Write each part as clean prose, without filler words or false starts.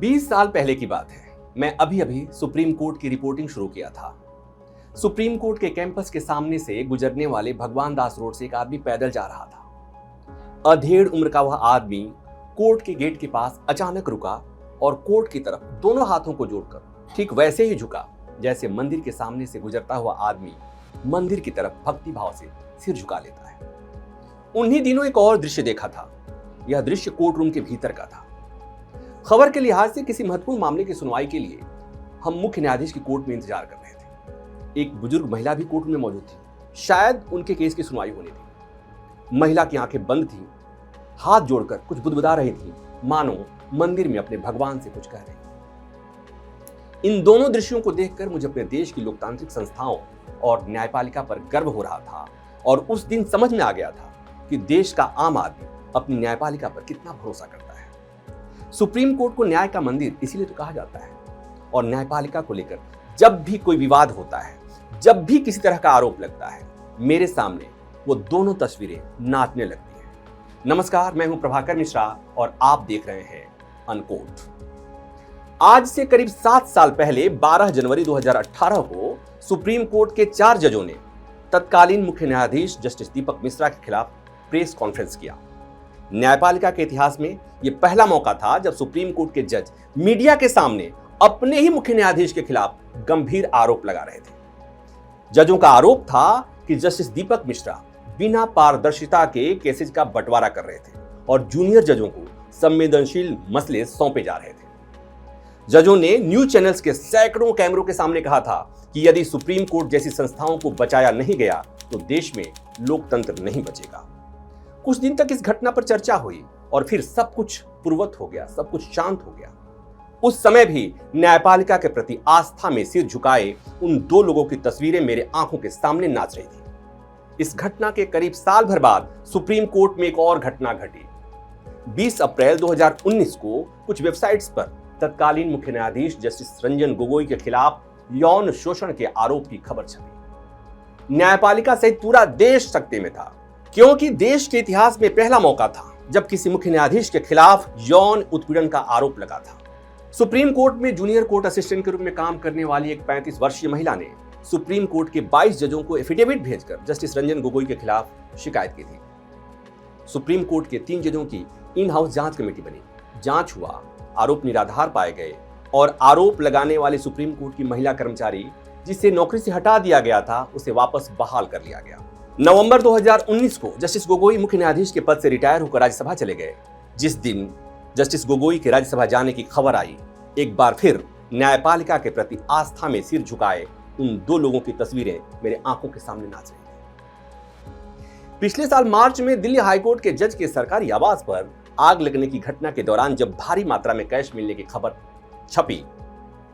20 साल पहले की बात है। मैं अभी अभी सुप्रीम कोर्ट की रिपोर्टिंग शुरू किया था। सुप्रीम कोर्ट के कैंपस के सामने से गुजरने वाले भगवान दास रोड से एक आदमी पैदल जा रहा था। अधेड़ उम्र का वह आदमी कोर्ट के गेट के पास अचानक रुका और कोर्ट की तरफ दोनों हाथों को जोड़कर ठीक वैसे ही झुका जैसे मंदिर के सामने से गुजरता हुआ आदमी मंदिर की तरफ भक्ति भाव से सिर झुका लेता है। उन्हीं दिनों एक और दृश्य देखा था। यह दृश्य कोर्ट रूम के भीतर का था। खबर के लिहाज से किसी महत्वपूर्ण मामले की सुनवाई के लिए हम मुख्य न्यायाधीश की कोर्ट में इंतजार कर रहे थे। एक बुजुर्ग महिला भी कोर्ट में मौजूद थी। शायद उनके केस की सुनवाई होनी थी। महिला की आंखें बंद थी, हाथ जोड़कर कुछ बुदबुदा रही थी, मानो मंदिर में अपने भगवान से कुछ कह रही। इन दोनों दृश्यों को देखकर मुझे अपने देश की लोकतांत्रिक संस्थाओं और न्यायपालिका पर गर्व हो रहा था और उस दिन समझ में आ गया था कि देश का आम आदमी अपनी न्यायपालिका पर कितना भरोसा करता है। सुप्रीम कोर्ट को न्याय का मंदिर इसीलिए तो कहा जाता है और न्यायपालिका को लेकर जब भी कोई विवाद होता है, जब भी किसी तरह का आरोप लगता है, मेरे सामने वो दोनों तस्वीरें नाचने लगती हैं। नमस्कार, मैं हूं प्रभाकर मिश्रा और आप देख रहे हैं अनकोट। आज से करीब 7 साल पहले 12 जनवरी 2018 को सुप्रीम कोर्ट के 4 जजों ने तत्कालीन मुख्य न्यायाधीश जस्टिस दीपक मिश्रा के खिलाफ प्रेस कॉन्फ्रेंस किया। न्यायपालिका के इतिहास में यह पहला मौका था जब सुप्रीम कोर्ट के जज मीडिया के सामने अपने ही मुख्य न्यायाधीश के खिलाफ गंभीर आरोप लगा रहे थे। जजों का आरोप था कि जस्टिस दीपक मिश्रा बिना पारदर्शिता के केसेज का बंटवारा कर रहे थे और जूनियर जजों को संवेदनशील मसले सौंपे जा रहे थे। जजों ने न्यूज चैनल्स के सैकड़ों कैमरों के सामने कहा था कि यदि सुप्रीम कोर्ट जैसी संस्थाओं को बचाया नहीं गया तो देश में लोकतंत्र नहीं बचेगा। कुछ दिन तक इस घटना पर चर्चा हुई और फिर सब कुछ पूर्ववत हो गया, सब कुछ शांत हो गया। उस समय भी न्यायपालिका के प्रति आस्था में सिर झुकाए उन 2 लोगों की तस्वीरें मेरे आंखों के सामने नाच रही थी। इस घटना के करीब साल भर बाद सुप्रीम कोर्ट में एक और घटना घटी। 20 अप्रैल 2019 को कुछ वेबसाइट्स पर तत्कालीन मुख्य न्यायाधीश जस्टिस रंजन गोगोई के खिलाफ यौन शोषण के आरोप की खबर छपी। न्यायपालिका सहित पूरा देश सकते में था, क्योंकि देश के इतिहास में पहला मौका था जब किसी मुख्य न्यायाधीश के खिलाफ यौन उत्पीड़न का आरोप लगा था। सुप्रीम कोर्ट में जूनियर कोर्ट असिस्टेंट के रूप में काम करने वाली एक 35 वर्षीय महिला ने सुप्रीम कोर्ट के 22 जजों को एफिडेविट भेजकर जस्टिस रंजन गोगोई के खिलाफ शिकायत की थी। सुप्रीम कोर्ट के 3 जजों की इन हाउस जांच कमेटी बनी। जांच हुआ, आरोप निराधार पाए गए और आरोप लगाने वाले सुप्रीम कोर्ट की महिला कर्मचारी जिसे नौकरी से हटा दिया गया था उसे वापस बहाल कर लिया गया। नवंबर 2019 को जस्टिस गोगोई मुख्य न्यायाधीश के पद से रिटायर होकर राज्यसभा चले गए। जिस दिन जस्टिस गोगोई के राज्यसभा जाने की खबर आई, एक बार फिर न्यायपालिका के प्रति आस्था में सिर झुकाए उन 2 लोगों की तस्वीरें मेरे आंखों के सामने नाच रही थी। पिछले साल मार्च में दिल्ली हाईकोर्ट के जज के सरकारी आवास पर आग लगने की घटना के दौरान जब भारी मात्रा में कैश मिलने की खबर छपी,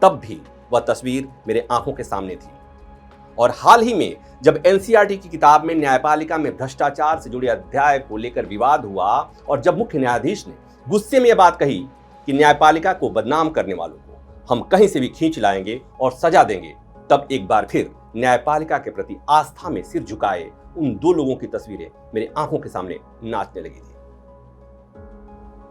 तब भी वह तस्वीर मेरे आंखों के सामने थी। और हाल ही में जब एनसीईआरटी की किताब में न्यायपालिका में भ्रष्टाचार से जुड़े अध्याय को लेकर विवाद हुआ और जब मुख्य न्यायाधीश ने गुस्से में यह बात कही कि न्यायपालिका को बदनाम करने वालों को हम कहीं से भी खींच लाएंगे और सजा देंगे, तब एक बार फिर न्यायपालिका के प्रति आस्था में सिर झुकाए उन 2 लोगों की तस्वीरें मेरे आंखों के सामने नाचने लगी थी।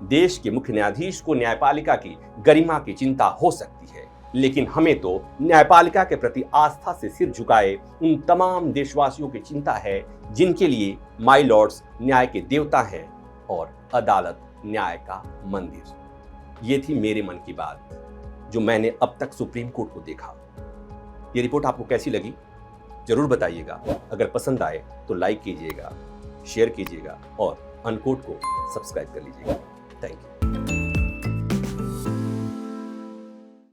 देश के मुख्य न्यायाधीश को न्यायपालिका की गरिमा की चिंता हो सकती है, लेकिन हमें तो न्यायपालिका के प्रति आस्था से सिर झुकाए उन तमाम देशवासियों की चिंता है जिनके लिए माय लॉर्ड्स न्याय के देवता हैं और अदालत न्याय का मंदिर। ये थी मेरे मन की बात जो मैंने अब तक सुप्रीम कोर्ट को देखा। ये रिपोर्ट आपको कैसी लगी जरूर बताइएगा। अगर पसंद आए तो लाइक कीजिएगा, शेयर कीजिएगा और अनकोट को सब्सक्राइब कर लीजिएगा। Thank you.